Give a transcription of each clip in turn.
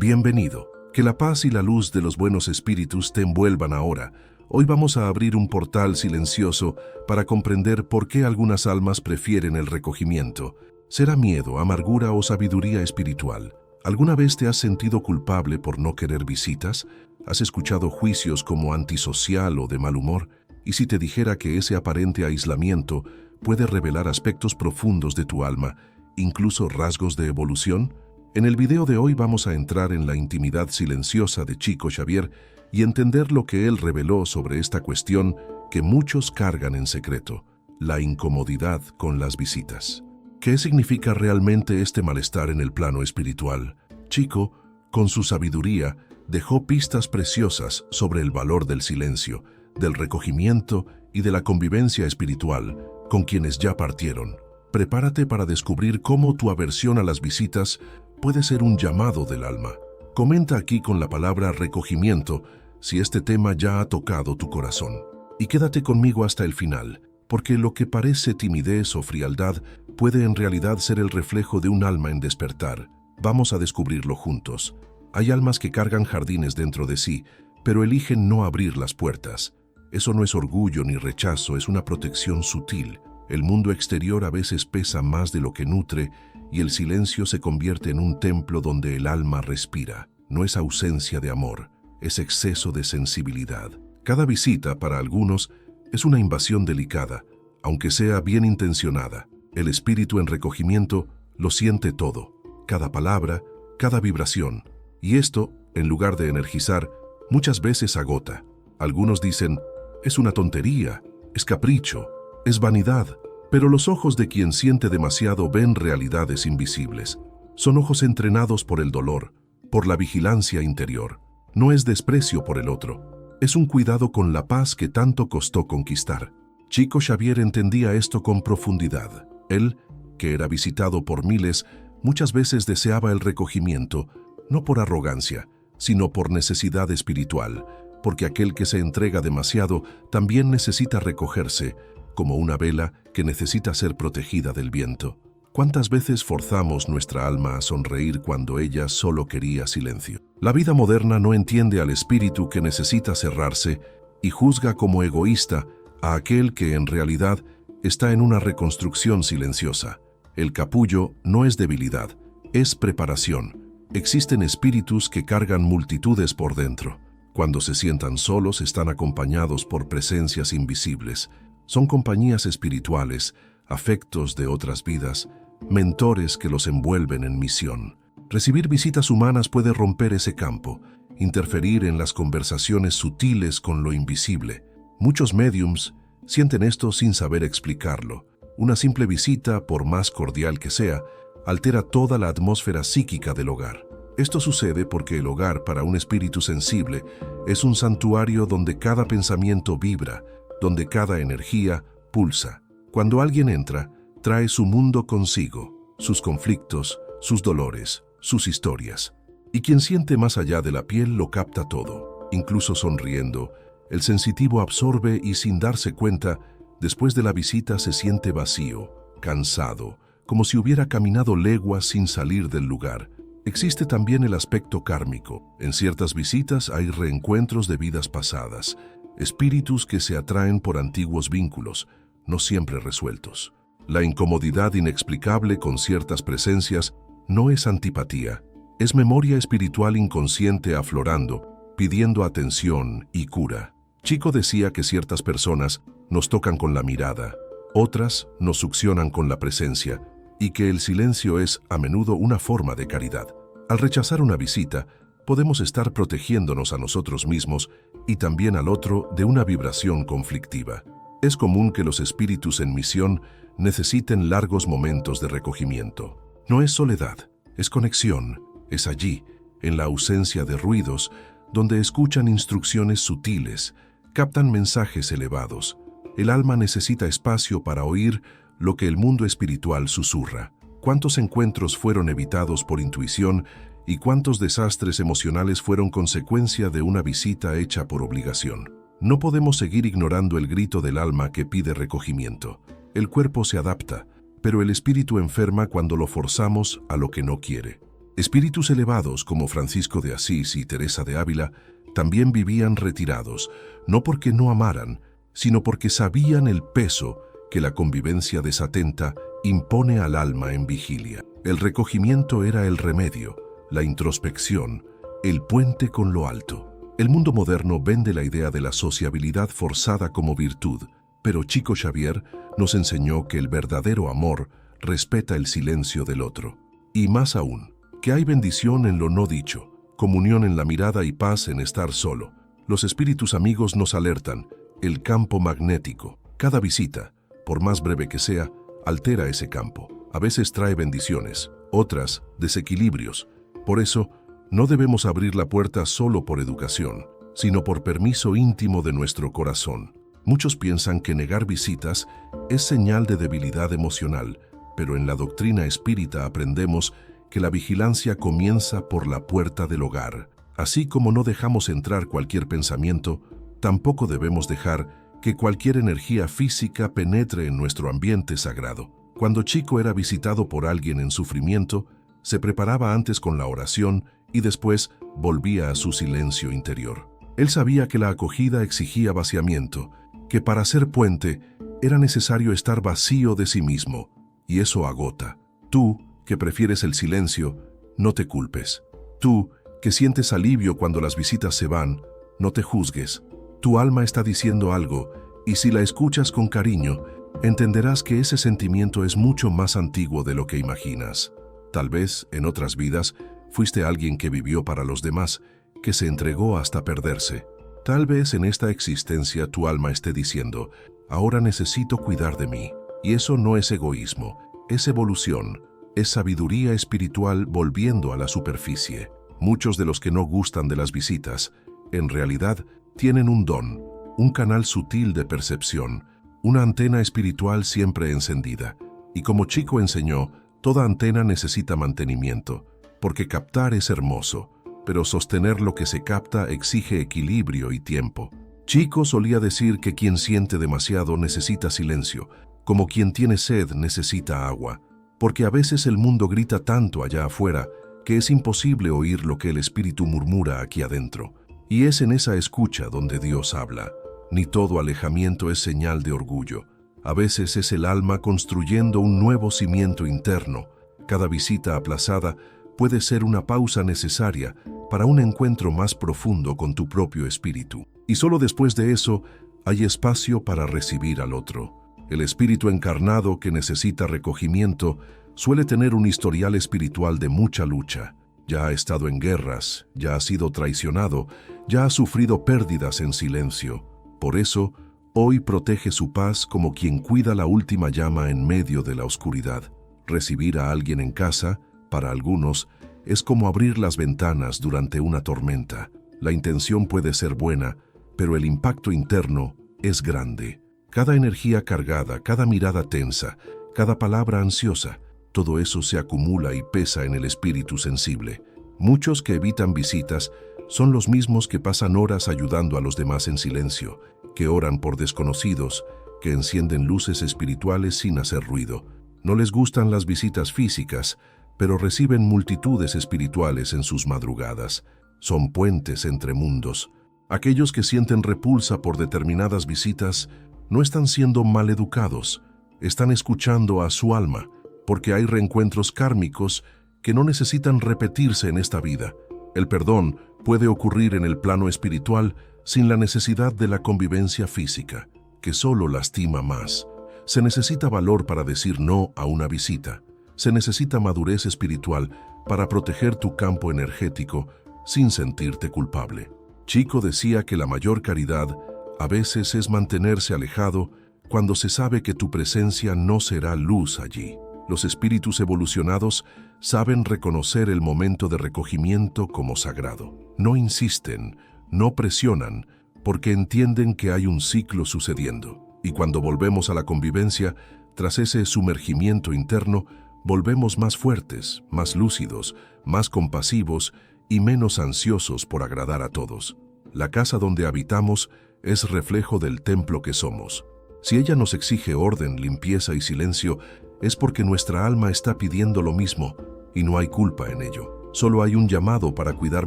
Bienvenido. Que la paz y la luz de los buenos espíritus te envuelvan ahora. Hoy vamos a abrir un portal silencioso para comprender por qué algunas almas prefieren el recogimiento. ¿Será miedo, amargura o sabiduría espiritual? ¿Alguna vez te has sentido culpable por no querer visitas? ¿Has escuchado juicios como antisocial o de mal humor? ¿Y si te dijera que ese aparente aislamiento puede revelar aspectos profundos de tu alma, incluso rasgos de evolución? En el video de hoy vamos a entrar en la intimidad silenciosa de Chico Xavier y entender lo que él reveló sobre esta cuestión que muchos cargan en secreto, la incomodidad con las visitas. ¿Qué significa realmente este malestar en el plano espiritual? Chico, con su sabiduría, dejó pistas preciosas sobre el valor del silencio, del recogimiento y de la convivencia espiritual con quienes ya partieron. Prepárate para descubrir cómo tu aversión a las visitas puede ser un llamado del alma. Comenta aquí con la palabra recogimiento si este tema ya ha tocado tu corazón. Y quédate conmigo hasta el final, porque lo que parece timidez o frialdad puede en realidad ser el reflejo de un alma en despertar. Vamos a descubrirlo juntos. Hay almas que cargan jardines dentro de sí, pero eligen no abrir las puertas. Eso no es orgullo ni rechazo, es una protección sutil. El mundo exterior a veces pesa más de lo que nutre y el silencio se convierte en un templo donde el alma respira. No es ausencia de amor, es exceso de sensibilidad. Cada visita, para algunos, es una invasión delicada, aunque sea bien intencionada. El espíritu en recogimiento lo siente todo, cada palabra, cada vibración. Y esto, en lugar de energizar, muchas veces agota. Algunos dicen, es una tontería, es capricho, es vanidad. Pero los ojos de quien siente demasiado ven realidades invisibles. Son ojos entrenados por el dolor, por la vigilancia interior. No es desprecio por el otro, es un cuidado con la paz que tanto costó conquistar. Chico Xavier entendía esto con profundidad. Él, que era visitado por miles, muchas veces deseaba el recogimiento, no por arrogancia, sino por necesidad espiritual, porque aquel que se entrega demasiado también necesita recogerse, como una vela que necesita ser protegida del viento. ¿Cuántas veces forzamos nuestra alma a sonreír cuando ella solo quería silencio? La vida moderna no entiende al espíritu que necesita cerrarse y juzga como egoísta a aquel que en realidad está en una reconstrucción silenciosa. El capullo no es debilidad, es preparación. Existen espíritus que cargan multitudes por dentro. Cuando se sientan solos, están acompañados por presencias invisibles. Son compañías espirituales, afectos de otras vidas, mentores que los envuelven en misión. Recibir visitas humanas puede romper ese campo, interferir en las conversaciones sutiles con lo invisible. Muchos médiums sienten esto sin saber explicarlo. Una simple visita, por más cordial que sea, altera toda la atmósfera psíquica del hogar. Esto sucede porque el hogar para un espíritu sensible es un santuario donde cada pensamiento vibra, donde cada energía pulsa. Cuando alguien entra, trae su mundo consigo, sus conflictos, sus dolores, sus historias. Y quien siente más allá de la piel lo capta todo, incluso sonriendo. El sensitivo absorbe y sin darse cuenta, después de la visita se siente vacío, cansado, como si hubiera caminado leguas sin salir del lugar. Existe también el aspecto kármico. En ciertas visitas hay reencuentros de vidas pasadas, espíritus que se atraen por antiguos vínculos, no siempre resueltos. La incomodidad inexplicable con ciertas presencias no es antipatía, es memoria espiritual inconsciente aflorando, pidiendo atención y cura. Chico decía que ciertas personas nos tocan con la mirada, otras nos succionan con la presencia, y que el silencio es a menudo una forma de caridad. Al rechazar una visita, podemos estar protegiéndonos a nosotros mismos y también al otro de una vibración conflictiva. Es común que los espíritus en misión necesiten largos momentos de recogimiento. No es soledad, es conexión, es allí, en la ausencia de ruidos, donde escuchan instrucciones sutiles, captan mensajes elevados. El alma necesita espacio para oír lo que el mundo espiritual susurra. ¿Cuántos encuentros fueron evitados por intuición y cuántos desastres emocionales fueron consecuencia de una visita hecha por obligación? No podemos seguir ignorando el grito del alma que pide recogimiento. El cuerpo se adapta, pero el espíritu enferma cuando lo forzamos a lo que no quiere. Espíritus elevados como Francisco de Asís y Teresa de Ávila también vivían retirados, no porque no amaran, sino porque sabían el peso que la convivencia desatenta impone al alma en vigilia. El recogimiento era el remedio, la introspección, el puente con lo alto. El mundo moderno vende la idea de la sociabilidad forzada como virtud, pero Chico Xavier nos enseñó que el verdadero amor respeta el silencio del otro. Y más aún, que hay bendición en lo no dicho, comunión en la mirada y paz en estar solo. Los espíritus amigos nos alertan, el campo magnético. Cada visita, por más breve que sea, altera ese campo. A veces trae bendiciones, otras desequilibrios. Por eso, no debemos abrir la puerta solo por educación, sino por permiso íntimo de nuestro corazón. Muchos piensan que negar visitas es señal de debilidad emocional, pero en la doctrina espírita aprendemos que la vigilancia comienza por la puerta del hogar. Así como no dejamos entrar cualquier pensamiento, tampoco debemos dejar que cualquier energía física penetre en nuestro ambiente sagrado. Cuando Chico era visitado por alguien en sufrimiento, se preparaba antes con la oración y después volvía a su silencio interior. Él sabía que la acogida exigía vaciamiento, que para ser puente era necesario estar vacío de sí mismo, y eso agota. Tú, que prefieres el silencio, no te culpes. Tú, que sientes alivio cuando las visitas se van, no te juzgues. Tu alma está diciendo algo, y si la escuchas con cariño, entenderás que ese sentimiento es mucho más antiguo de lo que imaginas. Tal vez, en otras vidas, fuiste alguien que vivió para los demás, que se entregó hasta perderse. Tal vez en esta existencia tu alma esté diciendo, ahora necesito cuidar de mí. Y eso no es egoísmo, es evolución. Es sabiduría espiritual volviendo a la superficie. Muchos de los que no gustan de las visitas, en realidad, tienen un don, un canal sutil de percepción, una antena espiritual siempre encendida. Y como Chico enseñó, toda antena necesita mantenimiento, porque captar es hermoso, pero sostener lo que se capta exige equilibrio y tiempo. Chico solía decir que quien siente demasiado necesita silencio, como quien tiene sed necesita agua. Porque a veces el mundo grita tanto allá afuera que es imposible oír lo que el espíritu murmura aquí adentro. Y es en esa escucha donde Dios habla. Ni todo alejamiento es señal de orgullo. A veces es el alma construyendo un nuevo cimiento interno. Cada visita aplazada puede ser una pausa necesaria para un encuentro más profundo con tu propio espíritu. Y solo después de eso hay espacio para recibir al otro. El espíritu encarnado que necesita recogimiento suele tener un historial espiritual de mucha lucha. Ya ha estado en guerras, ya ha sido traicionado, ya ha sufrido pérdidas en silencio. Por eso, hoy protege su paz como quien cuida la última llama en medio de la oscuridad. Recibir a alguien en casa, para algunos, es como abrir las ventanas durante una tormenta. La intención puede ser buena, pero el impacto interno es grande. Cada energía cargada, cada mirada tensa, cada palabra ansiosa, todo eso se acumula y pesa en el espíritu sensible. Muchos que evitan visitas son los mismos que pasan horas ayudando a los demás en silencio, que oran por desconocidos, que encienden luces espirituales sin hacer ruido. No les gustan las visitas físicas, pero reciben multitudes espirituales en sus madrugadas. Son puentes entre mundos. Aquellos que sienten repulsa por determinadas visitas no están siendo mal educados, están escuchando a su alma, porque hay reencuentros kármicos que no necesitan repetirse en esta vida. El perdón puede ocurrir en el plano espiritual sin la necesidad de la convivencia física, que solo lastima más. Se necesita valor para decir no a una visita. Se necesita madurez espiritual para proteger tu campo energético sin sentirte culpable. Chico decía que la mayor caridad a veces es mantenerse alejado cuando se sabe que tu presencia no será luz allí. Los espíritus evolucionados saben reconocer el momento de recogimiento como sagrado. No insisten, no presionan, porque entienden que hay un ciclo sucediendo. Y cuando volvemos a la convivencia, tras ese sumergimiento interno, volvemos más fuertes, más lúcidos, más compasivos y menos ansiosos por agradar a todos. La casa donde habitamos es reflejo del templo que somos. Si ella nos exige orden, limpieza y silencio, es porque nuestra alma está pidiendo lo mismo y no hay culpa en ello. Solo hay un llamado para cuidar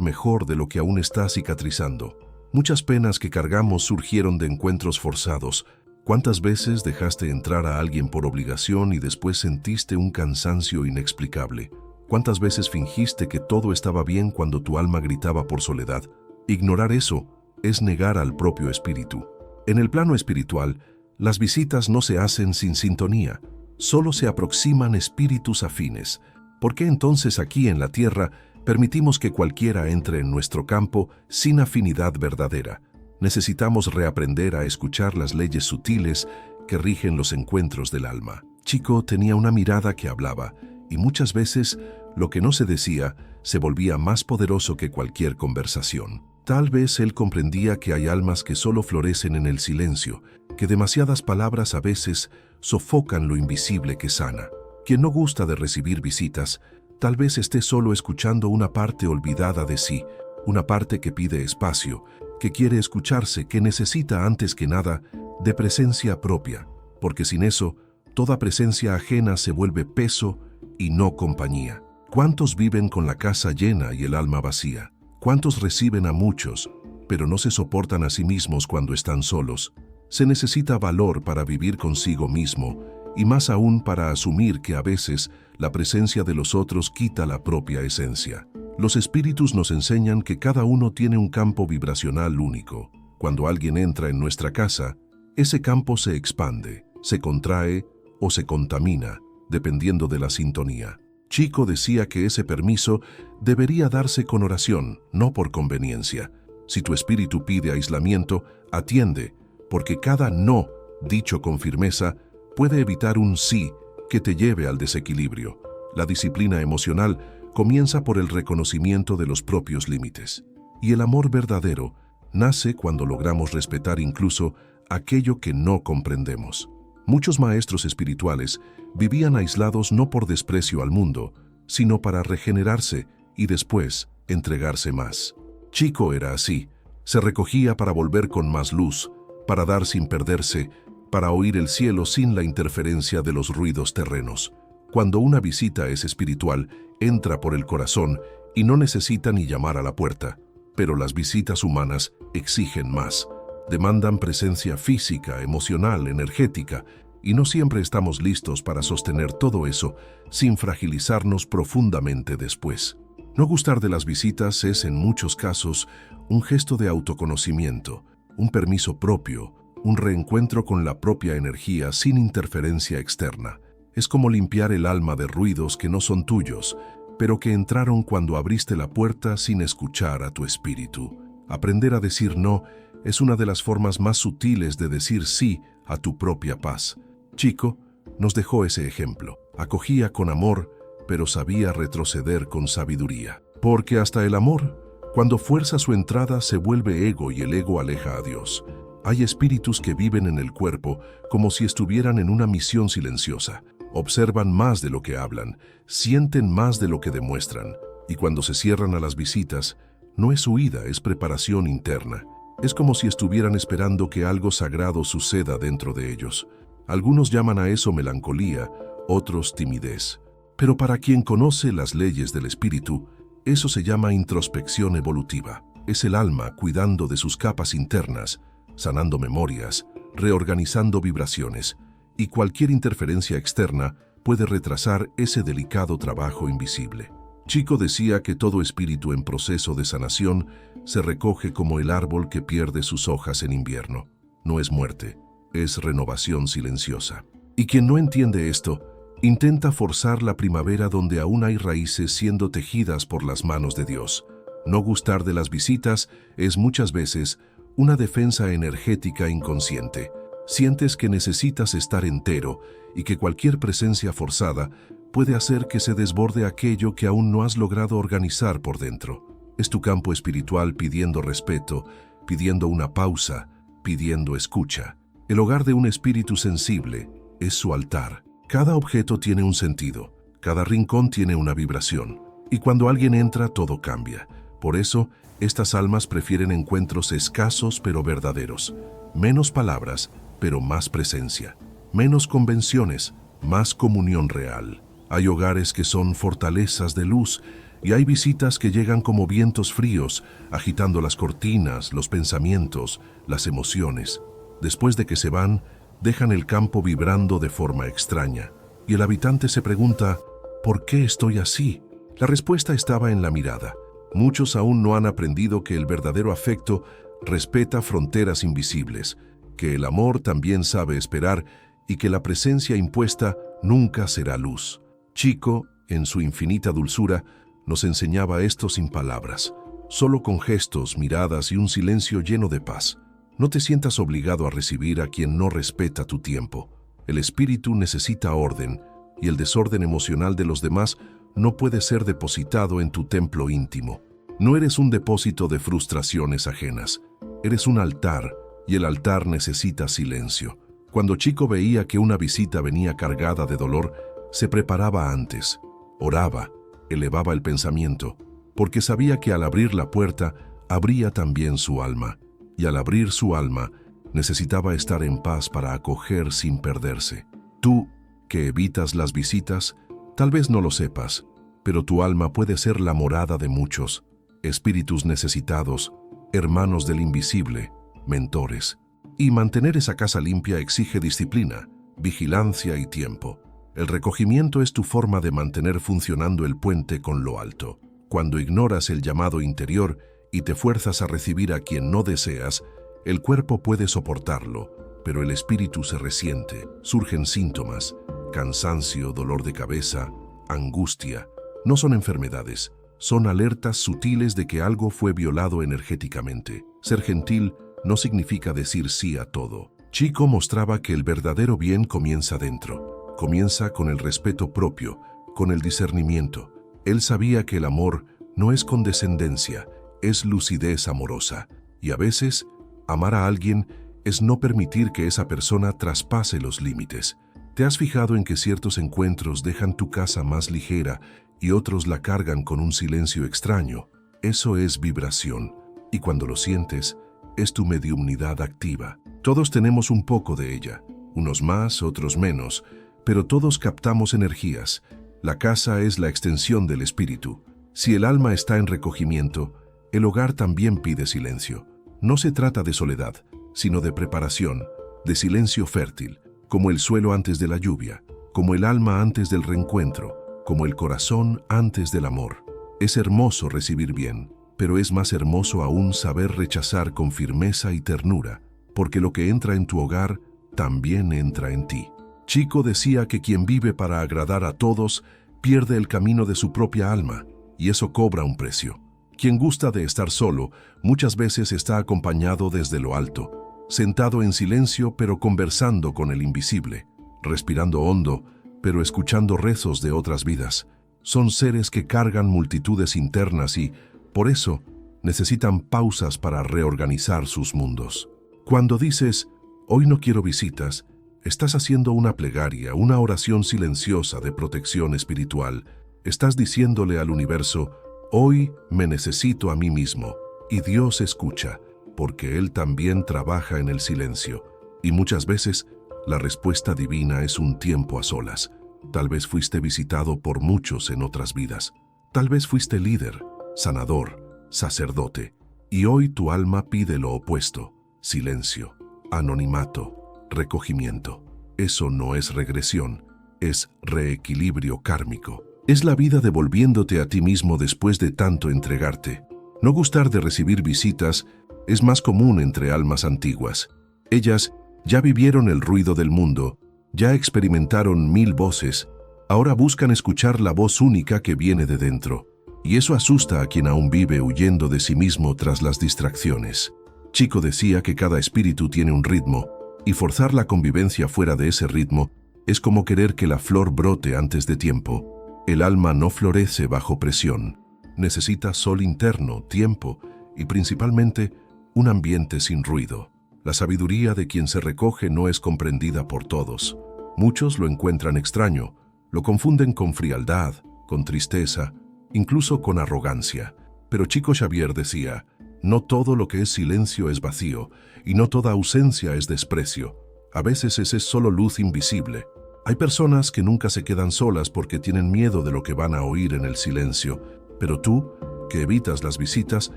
mejor de lo que aún está cicatrizando. Muchas penas que cargamos surgieron de encuentros forzados. ¿Cuántas veces dejaste entrar a alguien por obligación y después sentiste un cansancio inexplicable? ¿Cuántas veces fingiste que todo estaba bien cuando tu alma gritaba por soledad? Ignorar eso es negar al propio espíritu. En el plano espiritual, las visitas no se hacen sin sintonía, solo se aproximan espíritus afines. ¿Por qué entonces aquí en la tierra permitimos que cualquiera entre en nuestro campo sin afinidad verdadera? Necesitamos reaprender a escuchar las leyes sutiles que rigen los encuentros del alma. Chico tenía una mirada que hablaba, y muchas veces lo que no se decía se volvía más poderoso que cualquier conversación. Tal vez él comprendía que hay almas que solo florecen en el silencio, que demasiadas palabras a veces sofocan lo invisible que sana. Quien no gusta de recibir visitas, tal vez esté solo escuchando una parte olvidada de sí, una parte que pide espacio, que quiere escucharse, que necesita antes que nada de presencia propia, porque sin eso, toda presencia ajena se vuelve peso y no compañía. ¿Cuántos viven con la casa llena y el alma vacía? ¿Cuántos reciben a muchos, pero no se soportan a sí mismos cuando están solos? Se necesita valor para vivir consigo mismo, y más aún para asumir que a veces la presencia de los otros quita la propia esencia. Los espíritus nos enseñan que cada uno tiene un campo vibracional único. Cuando alguien entra en nuestra casa, ese campo se expande, se contrae o se contamina, dependiendo de la sintonía. Chico decía que ese permiso debería darse con oración, no por conveniencia. Si tu espíritu pide aislamiento, atiende, porque cada no, dicho con firmeza, puede evitar un sí que te lleve al desequilibrio. La disciplina emocional comienza por el reconocimiento de los propios límites. Y el amor verdadero nace cuando logramos respetar incluso aquello que no comprendemos. Muchos maestros espirituales vivían aislados no por desprecio al mundo, sino para regenerarse y después entregarse más. Chico era así. Se recogía para volver con más luz, para dar sin perderse, para oír el cielo sin la interferencia de los ruidos terrenos. Cuando una visita es espiritual, entra por el corazón y no necesita ni llamar a la puerta. Pero las visitas humanas exigen más. Demandan presencia física, emocional, energética, y no siempre estamos listos para sostener todo eso sin fragilizarnos profundamente después. No gustar de las visitas es, en muchos casos, un gesto de autoconocimiento, un permiso propio, un reencuentro con la propia energía sin interferencia externa. Es como limpiar el alma de ruidos que no son tuyos, pero que entraron cuando abriste la puerta sin escuchar a tu espíritu. Aprender a decir no es una de las formas más sutiles de decir sí a tu propia paz. Chico nos dejó ese ejemplo. Acogía con amor, pero sabía retroceder con sabiduría. Porque hasta el amor, cuando fuerza su entrada, se vuelve ego y el ego aleja a Dios. Hay espíritus que viven en el cuerpo como si estuvieran en una misión silenciosa. Observan más de lo que hablan, sienten más de lo que demuestran. Y cuando se cierran a las visitas, no es huida, es preparación interna. Es como si estuvieran esperando que algo sagrado suceda dentro de ellos. Algunos llaman a eso melancolía, otros timidez. Pero para quien conoce las leyes del espíritu, eso se llama introspección evolutiva. Es el alma cuidando de sus capas internas, sanando memorias, reorganizando vibraciones, y cualquier interferencia externa puede retrasar ese delicado trabajo invisible. Chico decía que todo espíritu en proceso de sanación se recoge como el árbol que pierde sus hojas en invierno. No es muerte, es renovación silenciosa. Y quien no entiende esto, intenta forzar la primavera donde aún hay raíces siendo tejidas por las manos de Dios. No gustar de las visitas es muchas veces una defensa energética inconsciente. Sientes que necesitas estar entero y que cualquier presencia forzada puede hacer que se desborde aquello que aún no has logrado organizar por dentro. Es tu campo espiritual pidiendo respeto, pidiendo una pausa, pidiendo escucha. El hogar de un espíritu sensible es su altar. Cada objeto tiene un sentido, cada rincón tiene una vibración, y cuando alguien entra todo cambia. Por eso, estas almas prefieren encuentros escasos pero verdaderos, menos palabras pero más presencia, menos convenciones, más comunión real. Hay hogares que son fortalezas de luz Y hay visitas que llegan como vientos fríos, agitando las cortinas, los pensamientos, las emociones. Después de que se van, dejan el campo vibrando de forma extraña. Y el habitante se pregunta, ¿por qué estoy así? La respuesta estaba en la mirada. Muchos aún no han aprendido que el verdadero afecto respeta fronteras invisibles, que el amor también sabe esperar y que la presencia impuesta nunca será luz. Chico, en su infinita dulzura, nos enseñaba esto sin palabras, solo con gestos, miradas y un silencio lleno de paz. No te sientas obligado a recibir a quien no respeta tu tiempo. El espíritu necesita orden, y el desorden emocional de los demás no puede ser depositado en tu templo íntimo. No eres un depósito de frustraciones ajenas. Eres un altar, y el altar necesita silencio. Cuando Chico veía que una visita venía cargada de dolor, se preparaba antes, oraba, elevaba el pensamiento, porque sabía que al abrir la puerta, abría también su alma, y al abrir su alma, necesitaba estar en paz para acoger sin perderse. Tú, que evitas las visitas, tal vez no lo sepas, pero tu alma puede ser la morada de muchos, espíritus necesitados, hermanos del invisible, mentores. Y mantener esa casa limpia exige disciplina, vigilancia y tiempo. El recogimiento es tu forma de mantener funcionando el puente con lo alto. Cuando ignoras el llamado interior y te fuerzas a recibir a quien no deseas, el cuerpo puede soportarlo, pero el espíritu se resiente. Surgen síntomas, cansancio, dolor de cabeza, angustia. No son enfermedades, son alertas sutiles de que algo fue violado energéticamente. Ser gentil no significa decir sí a todo. Chico mostraba que el verdadero bien comienza dentro. Comienza con el respeto propio, con el discernimiento. Él sabía que el amor no es condescendencia, es lucidez amorosa. Y a veces, amar a alguien es no permitir que esa persona traspase los límites. ¿Te has fijado en que ciertos encuentros dejan tu casa más ligera y otros la cargan con un silencio extraño? Eso es vibración. Y cuando lo sientes, es tu mediumnidad activa. Todos tenemos un poco de ella, unos más, otros menos, pero todos captamos energías. La casa es la extensión del espíritu. Si el alma está en recogimiento, el hogar también pide silencio. No se trata de soledad, sino de preparación, de silencio fértil, como el suelo antes de la lluvia, como el alma antes del reencuentro, como el corazón antes del amor. Es hermoso recibir bien, pero es más hermoso aún saber rechazar con firmeza y ternura, porque lo que entra en tu hogar también entra en ti. Chico decía que quien vive para agradar a todos pierde el camino de su propia alma, y eso cobra un precio. Quien gusta de estar solo, muchas veces está acompañado desde lo alto, sentado en silencio pero conversando con el invisible, respirando hondo, pero escuchando rezos de otras vidas. Son seres que cargan multitudes internas y, por eso, necesitan pausas para reorganizar sus mundos. Cuando dices, hoy no quiero visitas, estás haciendo una plegaria, una oración silenciosa de protección espiritual. Estás diciéndole al universo, hoy me necesito a mí mismo. Y Dios escucha, porque Él también trabaja en el silencio. Y muchas veces, la respuesta divina es un tiempo a solas. Tal vez fuiste visitado por muchos en otras vidas. Tal vez fuiste líder, sanador, sacerdote. Y hoy tu alma pide lo opuesto, silencio, anonimato, recogimiento. Eso no es regresión, es reequilibrio kármico. Es la vida devolviéndote a ti mismo después de tanto entregarte. No gustar de recibir visitas es más común entre almas antiguas. Ellas ya vivieron el ruido del mundo, ya experimentaron 1000 voces, ahora buscan escuchar la voz única que viene de dentro. Y eso asusta a quien aún vive huyendo de sí mismo tras las distracciones. Chico decía que cada espíritu tiene un ritmo, y forzar la convivencia fuera de ese ritmo es como querer que la flor brote antes de tiempo. El alma no florece bajo presión. Necesita sol interno, tiempo y principalmente un ambiente sin ruido. La sabiduría de quien se recoge no es comprendida por todos. Muchos lo encuentran extraño, lo confunden con frialdad, con tristeza, incluso con arrogancia. Pero Chico Xavier decía, no todo lo que es silencio es vacío, y no toda ausencia es desprecio. A veces ese es solo luz invisible. Hay personas que nunca se quedan solas porque tienen miedo de lo que van a oír en el silencio, Pero tú, que evitas las visitas,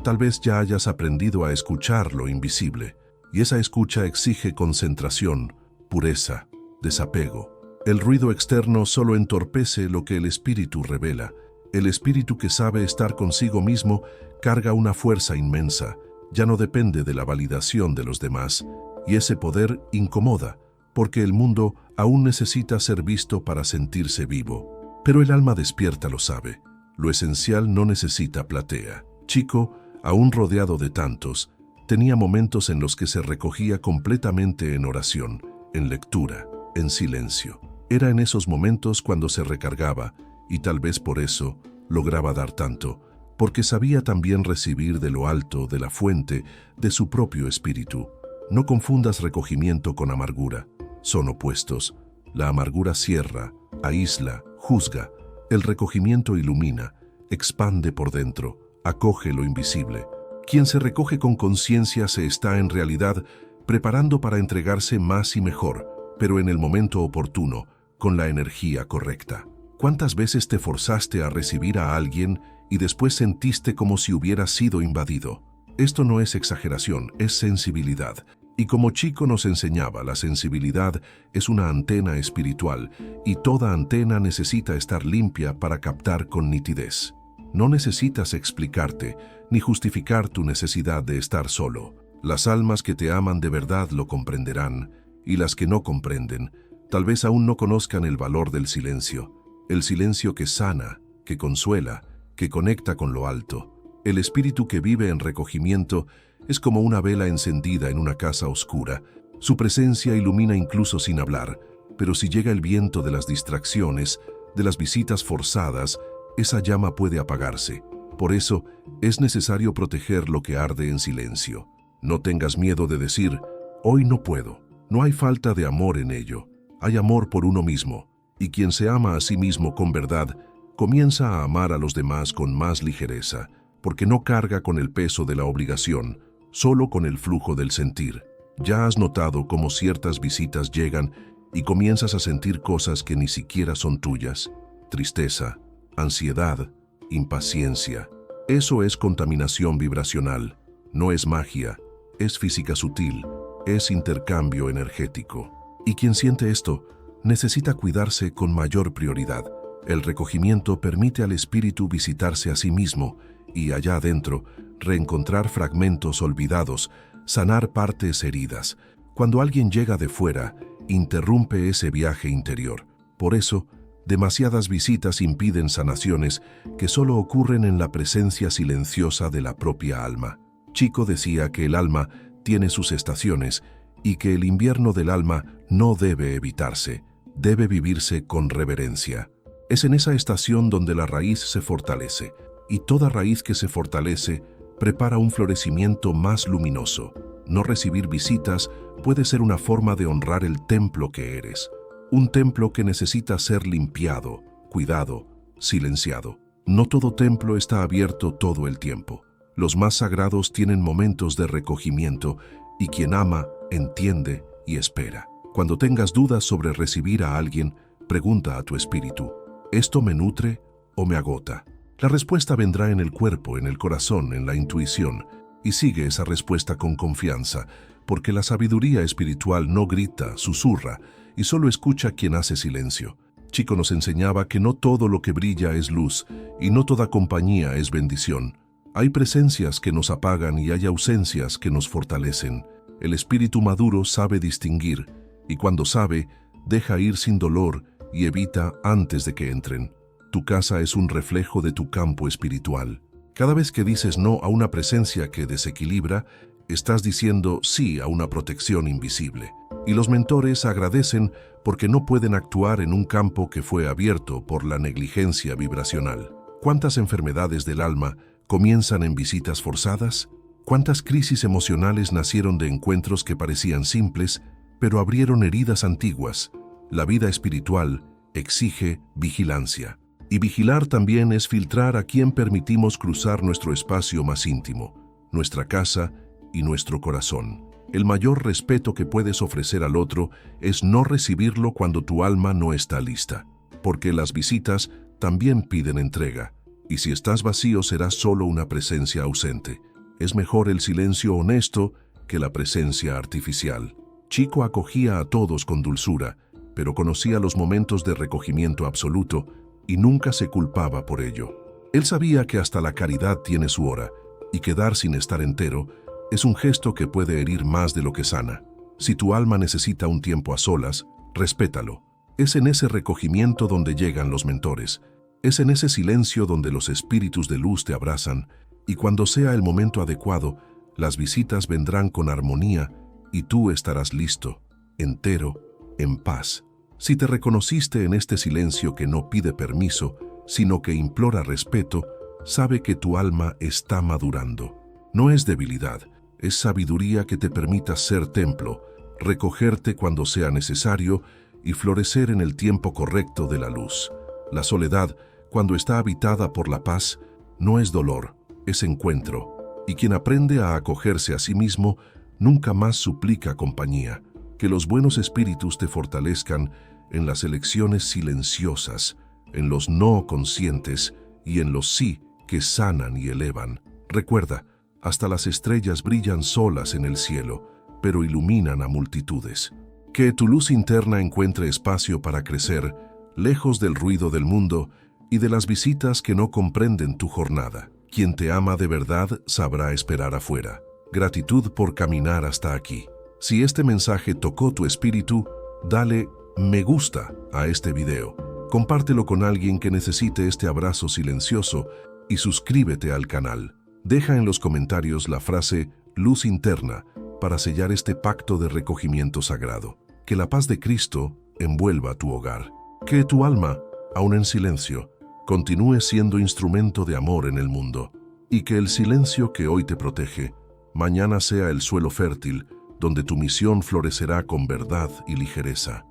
tal vez ya hayas aprendido a escuchar lo invisible, y esa escucha exige concentración, pureza, desapego. El ruido externo solo entorpece lo que el espíritu revela. El espíritu que sabe estar consigo mismo carga una fuerza inmensa, ya no depende de la validación de los demás, y ese poder incomoda, porque el mundo aún necesita ser visto para sentirse vivo. Pero el alma despierta lo sabe. Lo esencial no necesita platea. Chico, aún rodeado de tantos, tenía momentos en los que se recogía completamente en oración, en lectura, en silencio. Era en esos momentos cuando se recargaba, y tal vez por eso lograba dar tanto, porque sabía también recibir de lo alto, de la fuente, de su propio espíritu. No confundas recogimiento con amargura. Son opuestos. La amargura cierra, aísla, juzga. El recogimiento ilumina, expande por dentro, acoge lo invisible. Quien se recoge con conciencia se está en realidad preparando para entregarse más y mejor, pero en el momento oportuno, con la energía correcta. ¿Cuántas veces te forzaste a recibir a alguien y después sentiste como si hubieras sido invadido? Esto no es exageración, es sensibilidad. Y como Chico nos enseñaba, la sensibilidad es una antena espiritual y toda antena necesita estar limpia para captar con nitidez. No necesitas explicarte ni justificar tu necesidad de estar solo. Las almas que te aman de verdad lo comprenderán, y las que no comprenden, tal vez aún no conozcan el valor del silencio. El silencio que sana, que consuela, que conecta con lo alto. El espíritu que vive en recogimiento es como una vela encendida en una casa oscura. Su presencia ilumina incluso sin hablar, pero si llega el viento de las distracciones, de las visitas forzadas, esa llama puede apagarse. Por eso, es necesario proteger lo que arde en silencio. No tengas miedo de decir, hoy no puedo. No hay falta de amor en ello. Hay amor por uno mismo. Y quien se ama a sí mismo con verdad, comienza a amar a los demás con más ligereza, porque no carga con el peso de la obligación, solo con el flujo del sentir. Ya has notado cómo ciertas visitas llegan y comienzas a sentir cosas que ni siquiera son tuyas. Tristeza, ansiedad, impaciencia. Eso es contaminación vibracional. No es magia, es física sutil, es intercambio energético. Y quien siente esto, necesita cuidarse con mayor prioridad. El recogimiento permite al espíritu visitarse a sí mismo y allá adentro reencontrar fragmentos olvidados, sanar partes heridas. Cuando alguien llega de fuera, interrumpe ese viaje interior. Por eso, demasiadas visitas impiden sanaciones que solo ocurren en la presencia silenciosa de la propia alma. Chico decía que el alma tiene sus estaciones y que el invierno del alma no debe evitarse, debe vivirse con reverencia. Es en esa estación donde la raíz se fortalece, y toda raíz que se fortalece prepara un florecimiento más luminoso. No recibir visitas puede ser una forma de honrar el templo que eres, un templo que necesita ser limpiado, cuidado, silenciado. No todo templo está abierto todo el tiempo. Los más sagrados tienen momentos de recogimiento y quien ama, entiende y espera. Cuando tengas dudas sobre recibir a alguien, pregunta a tu espíritu, ¿esto me nutre o me agota? La respuesta vendrá en el cuerpo, en el corazón, en la intuición, y sigue esa respuesta con confianza, porque la sabiduría espiritual no grita, susurra, y solo escucha quien hace silencio. Chico nos enseñaba que no todo lo que brilla es luz, y no toda compañía es bendición. Hay presencias que nos apagan y hay ausencias que nos fortalecen. El espíritu maduro sabe distinguir, y cuando sabe, deja ir sin dolor y evita antes de que entren. Tu casa es un reflejo de tu campo espiritual. Cada vez que dices no a una presencia que desequilibra, estás diciendo sí a una protección invisible. Y los mentores agradecen porque no pueden actuar en un campo que fue abierto por la negligencia vibracional. ¿Cuántas enfermedades del alma comienzan en visitas forzadas? ¿Cuántas crisis emocionales nacieron de encuentros que parecían simples, pero abrieron heridas antiguas? La vida espiritual exige vigilancia. Y vigilar también es filtrar a quien permitimos cruzar nuestro espacio más íntimo, nuestra casa y nuestro corazón. El mayor respeto que puedes ofrecer al otro es no recibirlo cuando tu alma no está lista, porque las visitas también piden entrega, Y si estás vacío, serás solo una presencia ausente. Es mejor el silencio honesto que la presencia artificial. Chico acogía a todos con dulzura, pero conocía los momentos de recogimiento absoluto y nunca se culpaba por ello. Él sabía que hasta la caridad tiene su hora, y quedar sin estar entero es un gesto que puede herir más de lo que sana. Si tu alma necesita un tiempo a solas, respétalo. Es en ese recogimiento donde llegan los mentores. Es en ese silencio donde los espíritus de luz te abrazan, y cuando sea el momento adecuado, las visitas vendrán con armonía y tú estarás listo, entero, en paz. Si te reconociste en este silencio que no pide permiso, sino que implora respeto, sabe que tu alma está madurando. No es debilidad, es sabiduría que te permita ser templo, recogerte cuando sea necesario y florecer en el tiempo correcto de la luz. La soledad, cuando está habitada por la paz, no es dolor, es encuentro, y quien aprende a acogerse a sí mismo nunca más suplica compañía. Que los buenos espíritus te fortalezcan en las elecciones silenciosas, en los no conscientes y en los sí que sanan y elevan. Recuerda, hasta las estrellas brillan solas en el cielo, pero iluminan a multitudes. Que tu luz interna encuentre espacio para crecer, lejos del ruido del mundo y de las visitas que no comprenden tu jornada. Quien te ama de verdad sabrá esperar afuera. Gratitud por caminar hasta aquí. Si este mensaje tocó tu espíritu, dale me gusta a este video. Compártelo con alguien que necesite este abrazo silencioso y suscríbete al canal. Deja en los comentarios la frase luz interna para sellar este pacto de recogimiento sagrado. Que la paz de Cristo envuelva tu hogar. Que tu alma, aun en silencio, continúe siendo instrumento de amor en el mundo. Y que el silencio que hoy te protege, mañana sea el suelo fértil donde tu misión florecerá con verdad y ligereza.